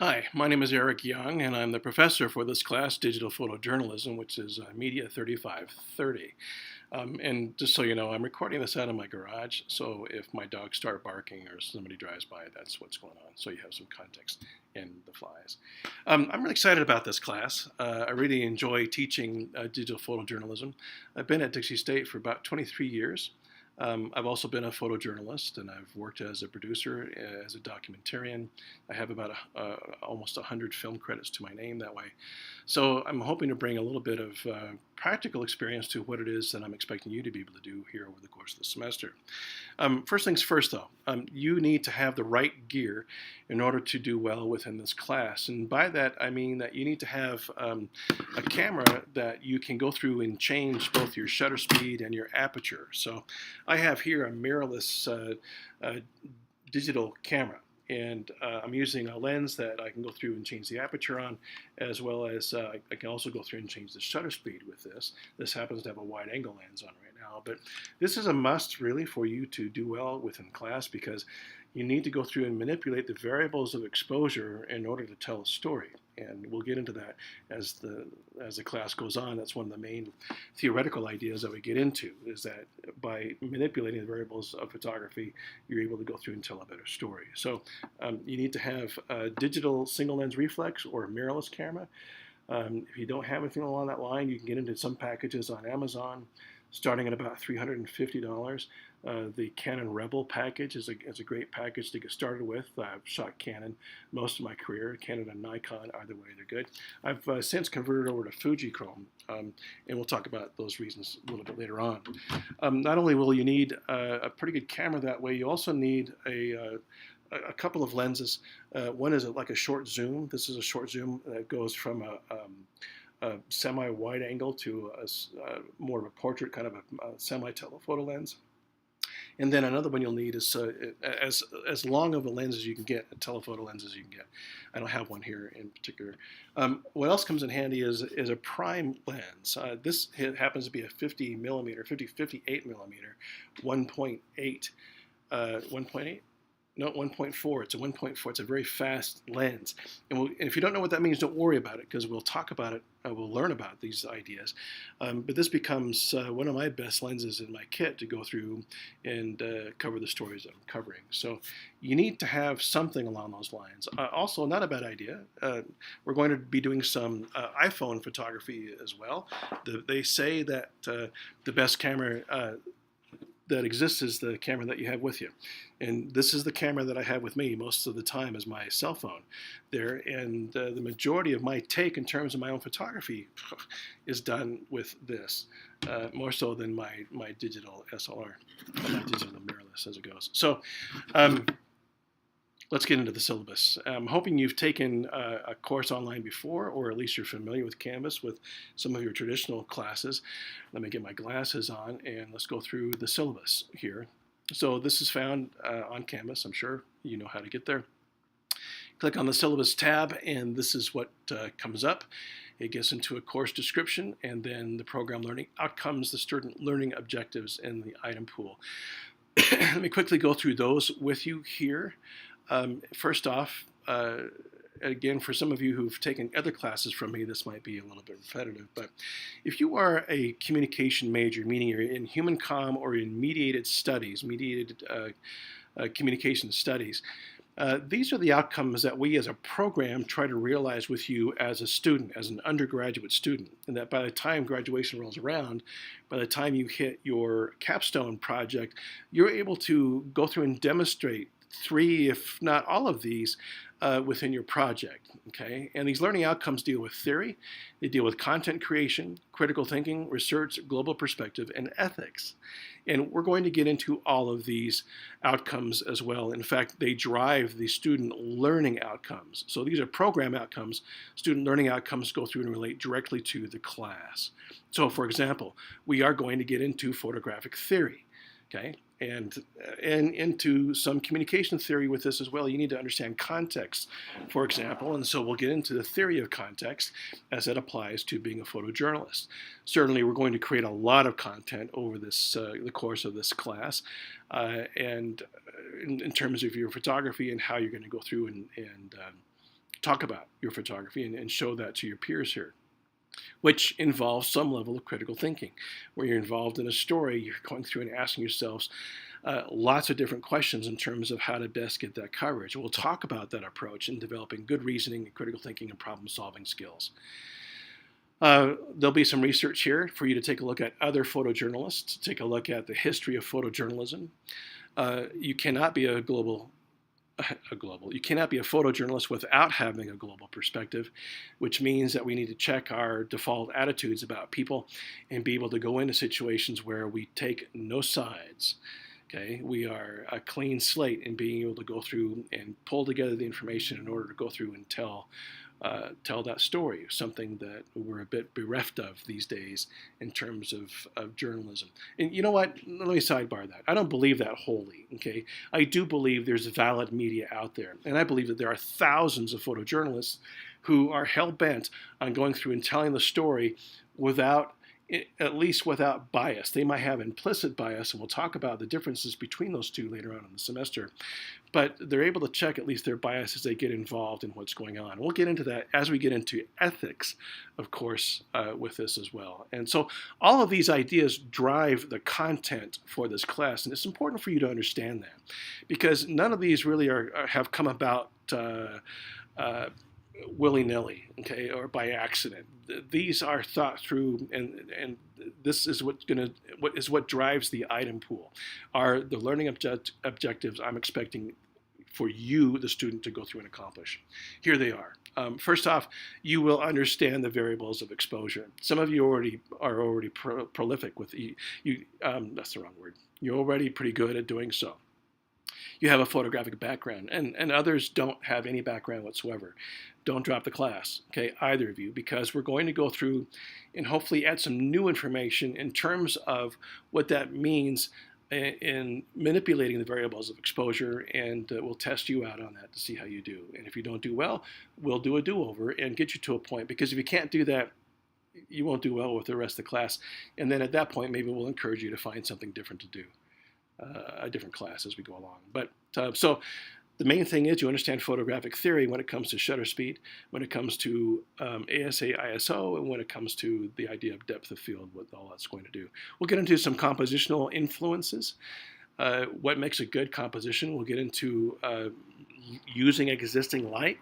Hi, my name is Eric Young, and I'm the professor for this class, Digital Photojournalism, which is Media 3530. And just so you know, I'm recording this out of my garage, so if my dogs start barking or somebody drives by, that's what's going on, so you have some context in the flies. I'm really excited about this class. I really enjoy teaching digital photojournalism. I've been at Dixie State for about 23 years. I've also been a photojournalist, and I've worked as a producer, as a documentarian. I have about almost 100 film credits to my name that way. So I'm hoping to bring a little bit of practical experience to what it is that I'm expecting you to be able to do here over the course of the semester. First things first, though, you need to have the right gear in order to do well within this class. And by that, I mean that you need to have a camera that you can go through and change both your shutter speed and your aperture. So I have here a mirrorless digital camera. And I'm using a lens that I can go through and change the aperture on, as well as I can also go through and change the shutter speed with this. This happens to have a wide angle lens on right now, but this is a must really for you to do well within class, because you need to go through and manipulate the variables of exposure in order to tell a story. And we'll get into that as the class goes on. That's one of the main theoretical ideas that we get into, is that by manipulating the variables of photography, you're able to go through and tell a better story. So you need to have a digital single lens reflex or a mirrorless camera. If you don't have anything along that line, you can get into some packages on Amazon, starting at about $350. The Canon Rebel package is a great package to get started with. I've shot Canon most of my career. Canon and Nikon, either way, they're good. I've since converted over to Fujichrome, and we'll talk about those reasons a little bit later on. Not only will you need a pretty good camera that way, you also need a couple of lenses. One is like a short zoom. This is a short zoom that goes from a semi-wide angle to more of a portrait, kind of a semi-telephoto lens. And then another one you'll need is as long of a lens as you can get, a telephoto lens as you can get. I don't have one here in particular. What else comes in handy is a prime lens. This happens to be a 50 millimeter, 58 millimeter, 1.8. 1.8? No, 1.4. It's a 1.4. It's a very fast lens. And if you don't know what that means, don't worry about it, because we'll talk about it. We'll learn about these ideas. But this becomes one of my best lenses in my kit to go through and cover the stories that I'm covering. So you need to have something along those lines. Also, not a bad idea. We're going to be doing some iPhone photography as well. They say that the best camera that exists is the camera that you have with you. And this is the camera that I have with me most of the time, is my cell phone there. And the majority of my take in terms of my own photography is done with this, more so than my digital SLR, my digital mirrorless as it goes. So let's get into the syllabus. I'm hoping you've taken a course online before, or at least you're familiar with Canvas with some of your traditional classes. Let me get my glasses on, and let's go through the syllabus here. So this is found on Canvas. I'm sure you know how to get there. Click on the syllabus tab, and this is what comes up. It gets into a course description, and then the program learning outcomes, the student learning objectives, and the item pool. Let me quickly go through those with you here. First off, again, for some of you who've taken other classes from me, this might be a little bit repetitive, but if you are a communication major, meaning you're in human comm or in mediated studies, communication studies, these are the outcomes that we as a program try to realize with you as a student, as an undergraduate student, and that by the time graduation rolls around, by the time you hit your capstone project, you're able to go through and demonstrate 3, if not all of these, within your project, okay? And these learning outcomes deal with theory, they deal with content creation, critical thinking, research, global perspective, and ethics. And we're going to get into all of these outcomes as well. In fact, they drive the student learning outcomes. So these are program outcomes. Student learning outcomes go through and relate directly to the class. So for example, we are going to get into photographic theory, okay? And into some communication theory with this as well. You need to understand context, for example, and so we'll get into the theory of context as it applies to being a photojournalist. Certainly, we're going to create a lot of content over this the course of this class, and in terms of your photography and how you're going to go through and talk about your photography and show that to your peers here, which involves some level of critical thinking. Where you're involved in a story, you're going through and asking yourselves lots of different questions in terms of how to best get that coverage. We'll talk about that approach in developing good reasoning and critical thinking and problem-solving skills. There'll be some research here for you to take a look at other photojournalists, take a look at the history of photojournalism. You cannot be you cannot be a photojournalist without having a global perspective, which means that we need to check our default attitudes about people and be able to go into situations where we take no sides. Okay, we are a clean slate in being able to go through and pull together the information in order to go through and tell that story, something that we're a bit bereft of these days in terms of journalism. And you know what? Let me sidebar that. I don't believe that wholly, okay? I do believe there's valid media out there. And I believe that there are thousands of photojournalists who are hell-bent on going through and telling the story at least without bias. They might have implicit bias, and we'll talk about the differences between those two later on in the semester. But they're able to check at least their bias as they get involved in what's going on. We'll get into that as we get into ethics, of course, with this as well. And so all of these ideas drive the content for this class, and it's important for you to understand that, because none of these really have come about willy-nilly, okay, or by accident. These are thought through, and this is what drives the item pool, are the learning objectives I'm expecting for you, the student, to go through and accomplish. Here they are. First off, you will understand the variables of exposure. Some of you are already prolific with that's the wrong word. You're already pretty good at doing so. You have a photographic background, and others don't have any background whatsoever. Don't drop the class, okay, either of you, because we're going to go through and hopefully add some new information in terms of what that means in manipulating the variables of exposure, and we'll test you out on that to see how you do. And if you don't do well, we'll do a do-over and get you to a point, because if you can't do that, you won't do well with the rest of the class. And then at that point, maybe we'll encourage you to find something different to do. A different class as we go along. But so the main thing is you understand photographic theory when it comes to shutter speed, when it comes to ASA, ISO, and when it comes to the idea of depth of field, what all that's going to do. We'll get into some compositional influences, what makes a good composition. We'll get into using existing light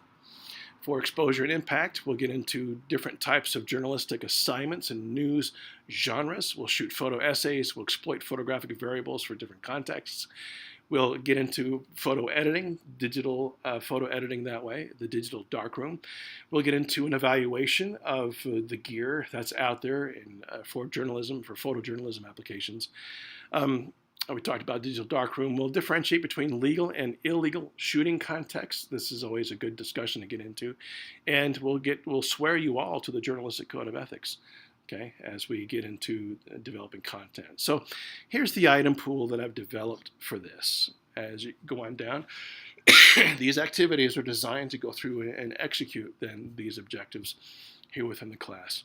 for exposure and impact. We'll get into different types of journalistic assignments and news genres. We'll shoot photo essays. We'll exploit photographic variables for different contexts. We'll get into photo editing, digital photo editing that way, the digital darkroom. We'll get into an evaluation of the gear that's out there for journalism, for photojournalism applications. We talked about digital darkroom. We'll differentiate between legal and illegal shooting contexts. This is always a good discussion to get into. And we'll swear you all to the journalistic code of ethics, okay, as we get into developing content. So here's the item pool that I've developed for this. As you go on down, these activities are designed to go through and execute then these objectives here within the class.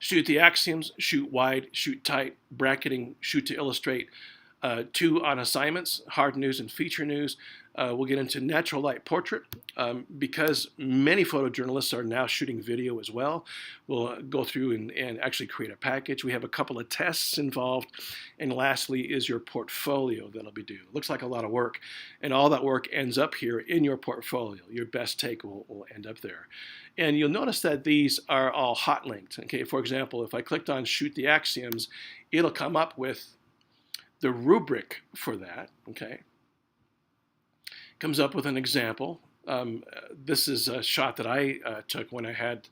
Shoot the axioms, shoot wide, shoot tight, bracketing, shoot to illustrate. 2 on assignments, hard news and feature news. We'll get into natural light portrait because many photojournalists are now shooting video as well. We'll go through and actually create a package. We have a couple of tests involved. And lastly is your portfolio that'll be due. Looks like a lot of work. And all that work ends up here in your portfolio. Your best take will end up there. And you'll notice that these are all hot linked. Okay, for example, if I clicked on shoot the axioms, it'll come up with the rubric for that, okay? Comes up with an example. This is a shot that I took when I had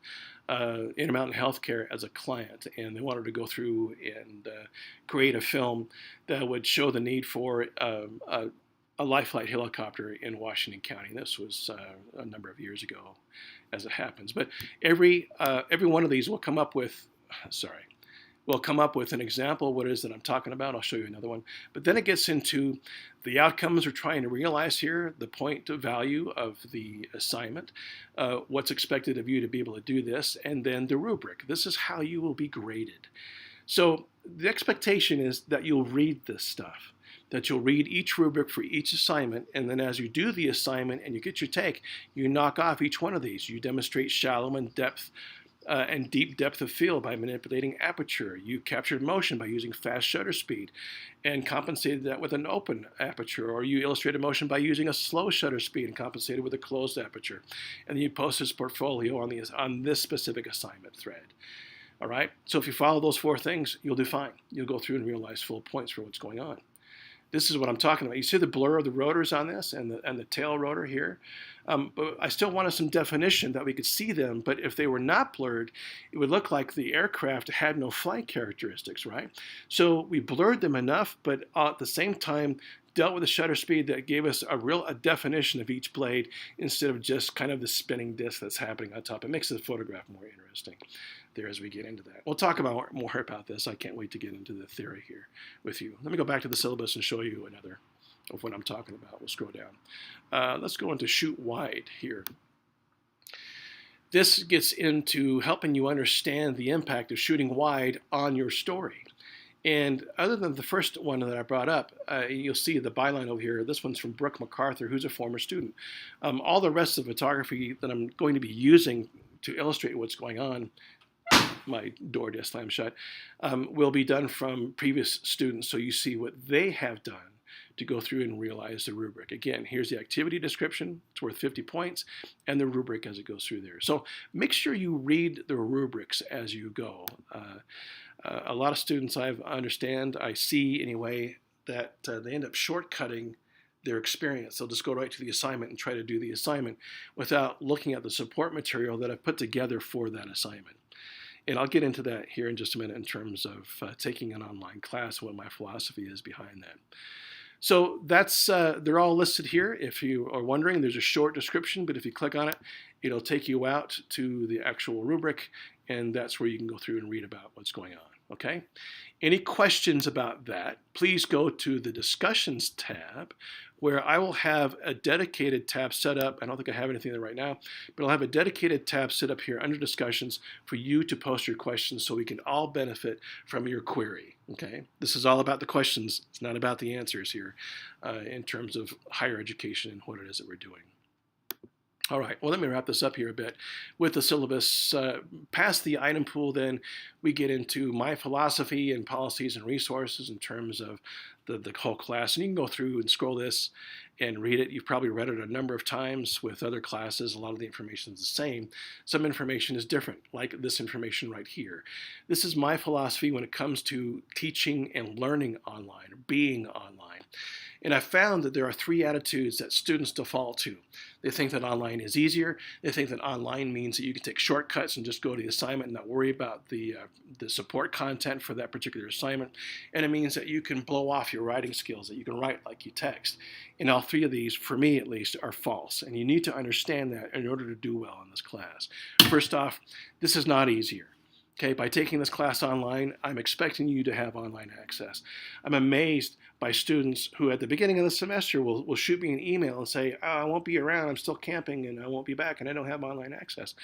Intermountain Healthcare as a client, and they wanted to go through and create a film that would show the need for a life flight helicopter in Washington County. This was a number of years ago, as it happens. But every one of these will come up with, we'll come up with an example of what it is that I'm talking about. I'll show you another one. But then it gets into the outcomes we're trying to realize here, the point of value of the assignment, what's expected of you to be able to do this, and then the rubric. This is how you will be graded. So the expectation is that you'll read this stuff. that you'll read each rubric for each assignment, and then as you do the assignment and you get your take, you knock off each one of these. You demonstrate shallow and deep depth of field by manipulating aperture. You captured motion by using fast shutter speed and compensated that with an open aperture, or you illustrated motion by using a slow shutter speed and compensated with a closed aperture. And then you post this portfolio on this specific assignment thread. All right, so if you follow those 4 things, you'll do fine. You'll go through and realize full points for what's going on. This is what I'm talking about. You see the blur of the rotors on this and the tail rotor here? But I still wanted some definition that we could see them, but if they were not blurred, it would look like the aircraft had no flight characteristics, right? So we blurred them enough, but at the same time, dealt with a shutter speed that gave us a definition of each blade instead of just kind of the spinning disc that's happening on top. It makes the photograph more interesting there as we get into that. We'll talk about more about this. I can't wait to get into the theory here with you. Let me go back to the syllabus and show you another of what I'm talking about. We'll scroll down. Let's go into shoot wide here. This gets into helping you understand the impact of shooting wide on your story. And other than the first one that I brought up, you'll see the byline over here. This one's from Brooke MacArthur, who's a former student. All the rest of photography that I'm going to be using to illustrate what's going on, my door just slammed shut, will be done from previous students, so you see what they have done to go through and realize the rubric. Again, here's the activity description. It's worth 50 points, and the rubric as it goes through there. So make sure you read the rubrics as you go. A lot of students I see anyway, that they end up shortcutting their experience. They'll just go right to the assignment and try to do the assignment without looking at the support material that I've put together for that assignment. And I'll get into that here in just a minute in terms of taking an online class, what my philosophy is behind that. So that's they're all listed here. If you are wondering, there's a short description, but if you click on it, it'll take you out to the actual rubric, and that's where you can go through and read about what's going on. Okay? Any questions about that, please go to the Discussions tab, where I will have a dedicated tab set up. I don't think I have anything there right now, but I'll have a dedicated tab set up here under Discussions for you to post your questions so we can all benefit from your query. Okay? This is all about the questions. It's not about the answers here in terms of higher education and what it is that we're doing. All right, well, let me wrap this up here a bit with the syllabus. Past the item pool, then, we get into my philosophy and policies and resources in terms of the whole class. And you can go through and scroll this and read it. You've probably read it a number of times with other classes. A lot of the information is the same. Some information is different, like this information right here. This is my philosophy when it comes to teaching and learning online, or being online. And I found that there are 3 attitudes that students default to. They think that online is easier. They think that online means that you can take shortcuts and just go to the assignment and not worry about the support content for that particular assignment. And it means that you can blow off your writing skills, that you can write like you text. And all 3 of these, for me at least, are false. And you need to understand that in order to do well in this class. First off, this is not easier. Okay, by taking this class online, I'm expecting you to have online access. I'm amazed by students who at the beginning of the semester will shoot me an email and say, oh, I won't be around, I'm still camping and I won't be back and I don't have online access.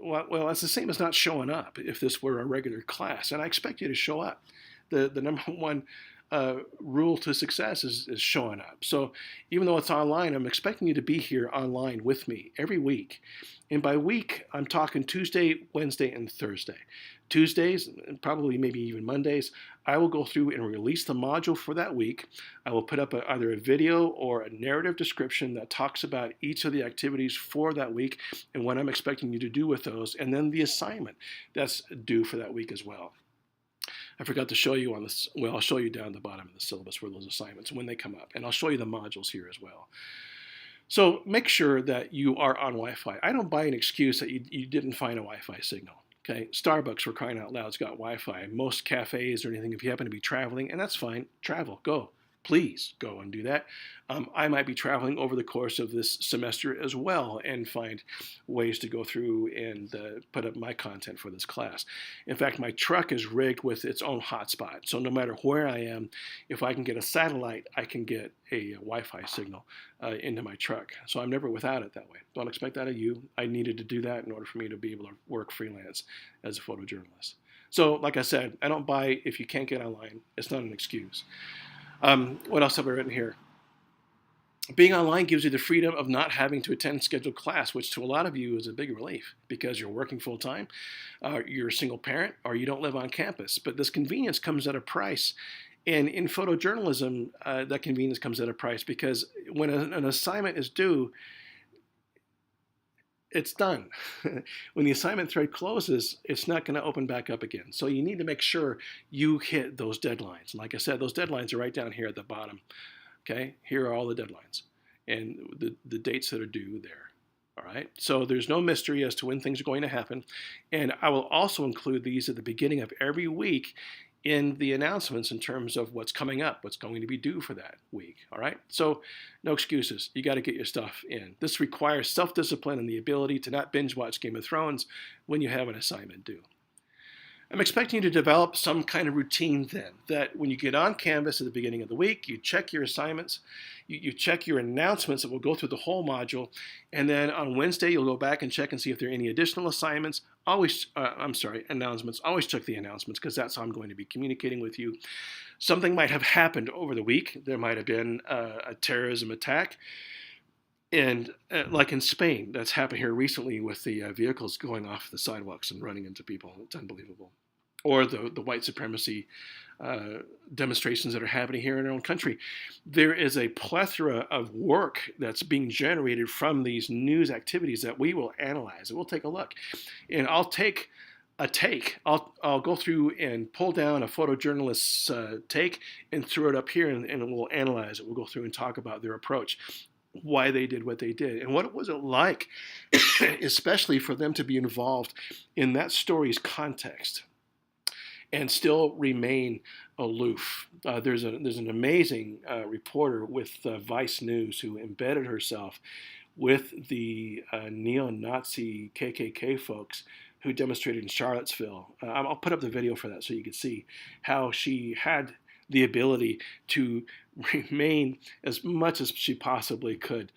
Well, that's the same as not showing up if this were a regular class. And I expect you to show up. The number one rule to success is showing up. So even though it's online, I'm expecting you to be here online with me every week. And by week, I'm talking Tuesday, Wednesday, and Thursday. Tuesdays, and probably maybe even Mondays, I will go through and release the module for that week. I will put up either a video or a narrative description that talks about each of the activities for that week and what I'm expecting you to do with those, and then the assignment that's due for that week as well. I forgot to show you on this. Well, I'll show you down at the bottom of the syllabus where those assignments, when they come up, and I'll show you the modules here as well. So make sure that you are on Wi-Fi. I don't buy an excuse that you didn't find a Wi-Fi signal. Okay, Starbucks, for crying out loud, has got Wi-Fi. Most cafes or anything, if you happen to be traveling, and that's fine, travel, go. Please go and do that. I might be traveling over the course of this semester as well and find ways to go through and put up my content for this class. In fact, my truck is rigged with its own hotspot. So no matter where I am, if I can get a satellite, I can get a Wi-Fi signal into my truck. So I'm never without it that way. Don't expect that of you. I needed to do that in order for me to be able to work freelance as a photojournalist. So like I said, I don't buy if you can't get online. It's not an excuse. What else have I written here? Being online gives you the freedom of not having to attend scheduled class, which to a lot of you is a big relief because you're working full time, you're a single parent, or you don't live on campus. But this convenience comes at a price. And in photojournalism, that convenience comes at a price because when an assignment is due, it's done. When the assignment thread closes, it's not going to open back up again. So you need to make sure you hit those deadlines. And like I said, those deadlines are right down here at the bottom. Okay, here are all the deadlines and the dates that are due there. All right, so there's no mystery as to when things are going to happen. And I will also include these at the beginning of every week in the announcements in terms of what's coming up, what's going to be due for that week. All right, so no excuses. You got to get your stuff in. This requires self-discipline and the ability to not binge watch Game of Thrones when you have an assignment due. I'm expecting you to develop some kind of routine then, that when you get on Canvas at the beginning of the week, you check your assignments, you check your announcements that will go through the whole module, and then on Wednesday you'll go back and check and see if there are any additional assignments. Announcements. Always check the announcements because that's how I'm going to be communicating with you. Something might have happened over the week. There might have been a terrorism attack. And like in Spain, that's happened here recently with the vehicles going off the sidewalks and running into people. It's unbelievable. Or the white supremacy demonstrations that are happening here in our own country. There is a plethora of work that's being generated from these news activities that we will analyze. And we'll take a look. And I'll take a take. I'll go through and pull down a photojournalist's take and throw it up here, and we'll analyze it. We'll go through and talk about their approach, why they did what they did, and what was it like, especially for them to be involved in that story's context and still remain aloof. There's an amazing reporter with Vice News who embedded herself with the neo-Nazi KKK folks who demonstrated in Charlottesville. I'll put up the video for that so you can see how she had the ability to remain as much as she possibly could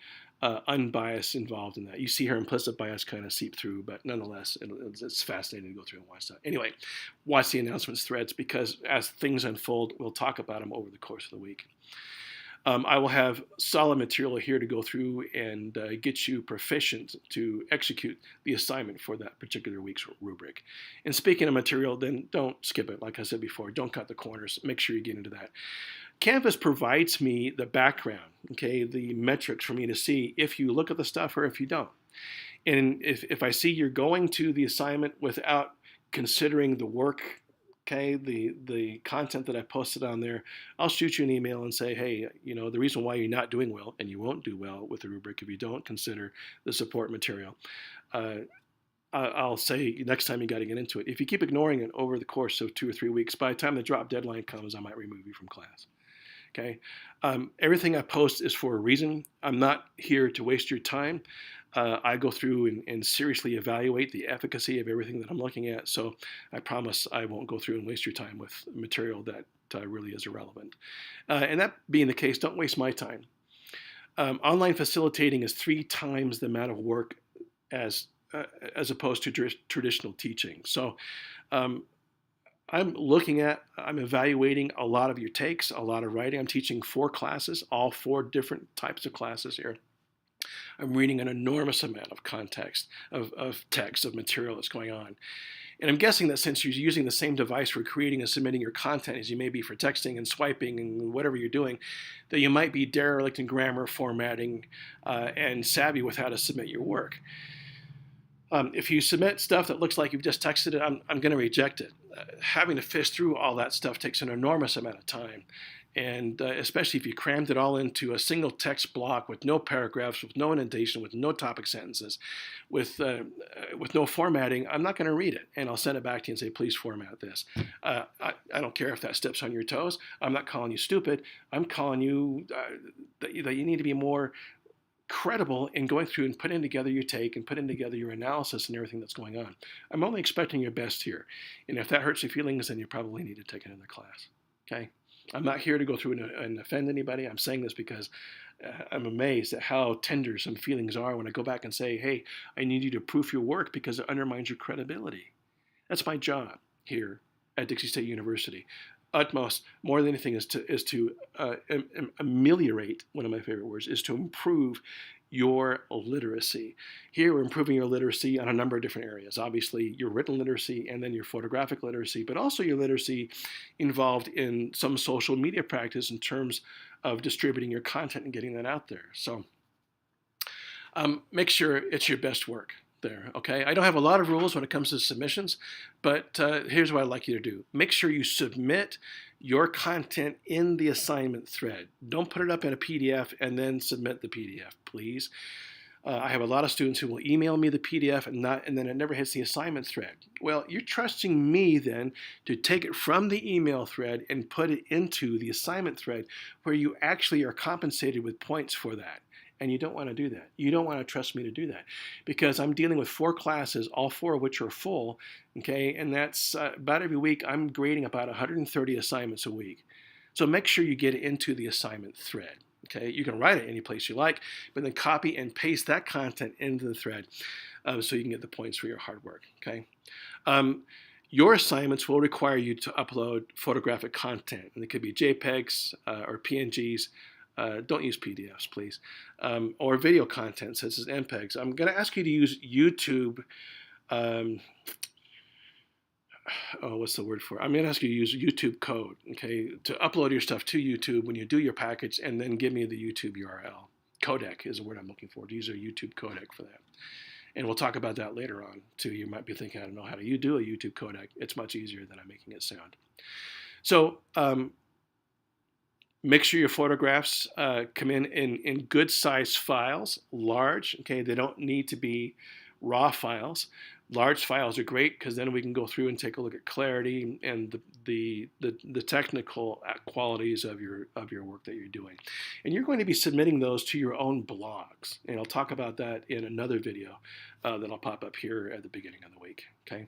unbiased involved in that. You see her implicit bias kind of seep through, but nonetheless, it's fascinating to go through and watch that. Anyway, watch the announcements threads because as things unfold, we'll talk about them over the course of the week. I will have solid material here to go through and get you proficient to execute the assignment for that particular week's rubric. And speaking of material, then don't skip it. Like I said before, don't cut the corners. Make sure you get into that. Canvas provides me the background, okay, the metrics for me to see if you look at the stuff or if you don't. And if I see you're going to the assignment without considering the work, okay, the content that I posted on there, I'll shoot you an email and say, hey, the reason why you're not doing well, and you won't do well with the rubric if you don't consider the support material, I'll say next time you got to get into it. If you keep ignoring it over the course of 2 or 3 weeks, by the time the drop deadline comes, I might remove you from class. Okay, everything I post is for a reason. I'm not here to waste your time. I go through and seriously evaluate the efficacy of everything that I'm looking at. So I promise I won't go through and waste your time with material that really is irrelevant. And that being the case, don't waste my time. Online facilitating is 3 times the amount of work as opposed to traditional teaching. So I'm evaluating a lot of your takes, a lot of writing. I'm teaching 4 classes, all 4 different types of classes here. I'm reading an enormous amount of context, of text, of material that's going on. And I'm guessing that since you're using the same device for creating and submitting your content as you may be for texting and swiping and whatever you're doing, that you might be derelict in grammar, formatting, and savvy with how to submit your work. If you submit stuff that looks like you've just texted it, I'm going to reject it. Having to fish through all that stuff takes an enormous amount of time. And especially if you crammed it all into a single text block with no paragraphs, with no indentation, with no topic sentences, with no formatting, I'm not going to read it. And I'll send it back to you and say, please format this. I don't care if that steps on your toes. I'm not calling you stupid. I'm calling you that you need to be more credible in going through and putting together your take and putting together your analysis and everything that's going on. I'm only expecting your best here. And if that hurts your feelings, then you probably need to take another class. Okay? I'm not here to go through and offend anybody. I'm saying this because I'm amazed at how tender some feelings are when I go back and say, hey, I need you to proof your work because it undermines your credibility. That's my job here at Dixie State University. utmost, more than anything, is to ameliorate, one of my favorite words, is to improve your literacy. Here we're improving your literacy on a number of different areas. Obviously your written literacy and then your photographic literacy, but also your literacy involved in some social media practice in terms of distributing your content and getting that out there. So make sure it's your best work there, okay? I don't have a lot of rules when it comes to submissions, but here's what I'd like you to do. Make sure you submit your content in the assignment thread. Don't put it up in a PDF and then submit the PDF, please. I have a lot of students who will email me the PDF and then it never hits the assignment thread. Well, you're trusting me then to take it from the email thread and put it into the assignment thread where you actually are compensated with points for that. And you don't want to do that. You don't want to trust me to do that because I'm dealing with 4 classes, all 4 of which are full, okay? And that's about every week I'm grading about 130 assignments a week. So make sure you get it into the assignment thread, okay? You can write it any place you like, but then copy and paste that content into the thread so you can get the points for your hard work, okay? Your assignments will require you to upload photographic content, and it could be JPEGs or PNGs. Don't use PDFs, please. Or video content such as MPEGs. I'm going to ask you to use YouTube. What's the word for it? I'm going to ask you to use YouTube code, okay, to upload your stuff to YouTube when you do your package, and then give me the YouTube URL. Codec is the word I'm looking for. To use a YouTube codec for that. And we'll talk about that later on, too. You might be thinking, I don't know how to do a YouTube codec. It's much easier than I'm making it sound. So, make sure your photographs come in good size files, large, okay? They don't need to be raw files. Large files are great because then we can go through and take a look at clarity and the technical qualities of your work that you're doing. And you're going to be submitting those to your own blogs. And I'll talk about that in another video that I'll pop up here at the beginning of the week, okay?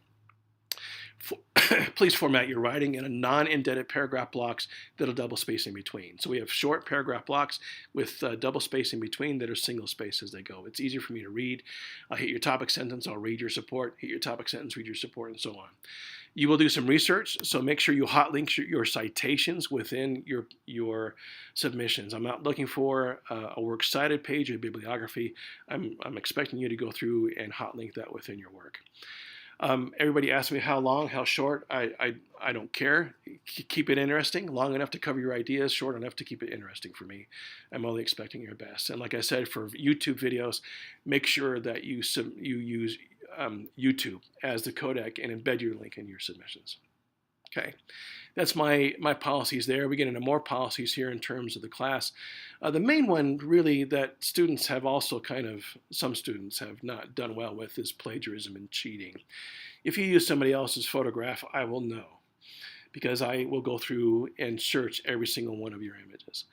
Please format your writing in a non-indented paragraph blocks that'll double space in between. So we have short paragraph blocks with double space in between that are single space as they go. It's easier for me to read. I'll hit your topic sentence, I'll read your support, hit your topic sentence, read your support, and so on. You will do some research, so make sure you hot link your citations within your submissions. I'm not looking for a works cited page or bibliography. I'm expecting you to go through and hot link that within your work. Everybody asks me how long, how short. I don't care. Keep it interesting, long enough to cover your ideas, short enough to keep it interesting for me. I'm only expecting your best. And like I said, for YouTube videos, make sure that you use YouTube as the codec and embed your link in your submissions. Okay, that's my policies there. We get into more policies here in terms of the class. The main one really that students have also some students have not done well with is plagiarism and cheating. If you use somebody else's photograph, I will know because I will go through and search every single one of your images.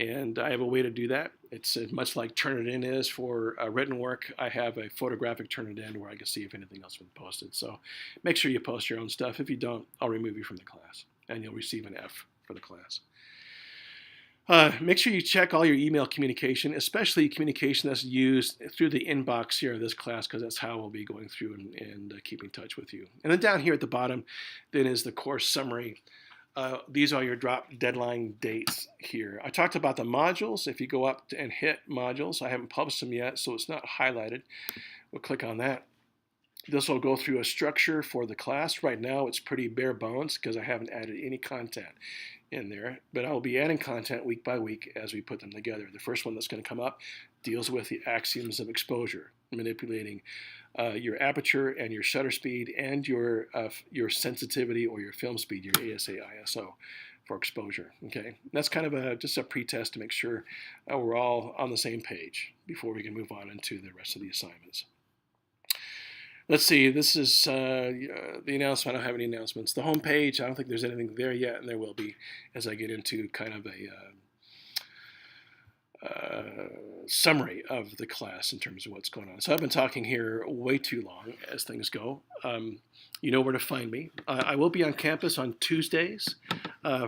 And I have a way to do that. It's much like Turnitin is for written work. I have a photographic Turnitin where I can see if anything else has been posted. So make sure you post your own stuff. If you don't, I'll remove you from the class and you'll receive an F for the class. Make sure you check all your email communication, especially communication that's used through the inbox here of this class, because that's how we'll be going through and keeping in touch with you. And then down here at the bottom, then is the course summary. These are your drop deadline dates here. I talked about the modules. If you go up and hit modules, I haven't published them yet, so it's not highlighted. We'll click on that. This will go through a structure for the class. Right now, it's pretty bare bones because I haven't added any content in there, but I will be adding content week by week as we put them together. The first one that's going to come up deals with the axioms of exposure, manipulating your aperture and your shutter speed and your sensitivity or your film speed, your ASA ISO for exposure. Okay, that's kind of just a pretest to make sure we're all on the same page before we can move on into the rest of the assignments. Let's see, this is the announcement. I don't have any announcements. The home page, I don't think there's anything there yet, and there will be as I get into kind of a summary of the class in terms of what's going on. So I've been talking here way too long as things go. You know where to find me. I will be on campus on Tuesdays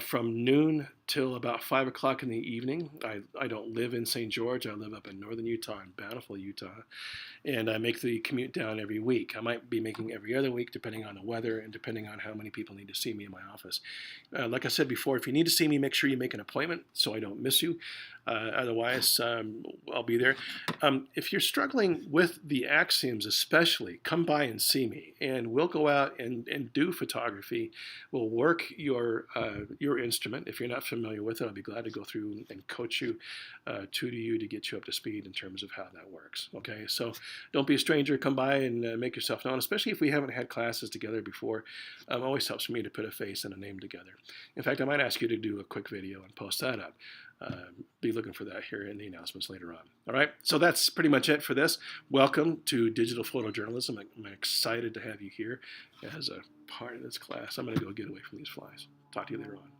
from noon till about 5 o'clock in the evening. I don't live in St. George. I live up in northern Utah, in Bountiful, Utah. And I make the commute down every week. I might be making every other week, depending on the weather and depending on how many people need to see me in my office. Like I said before, if you need to see me, make sure you make an appointment so I don't miss you. Otherwise, I'll be there. If you're struggling with the Axioms especially, come by and see me. And we'll go out and do photography. We'll work your instrument. If you're not familiar with it, I'll be glad to go through and coach you, tutor you to get you up to speed in terms of how that works. Okay, so don't be a stranger. Come by and make yourself known, especially if we haven't had classes together before. It always helps me to put a face and a name together. In fact, I might ask you to do a quick video and post that up. Be looking for that here in the announcements later on. All right, so that's pretty much it for this. Welcome to Digital Photojournalism. I'm excited to have you here as a part of this class. I'm going to go get away from these flies. Talk to you later on.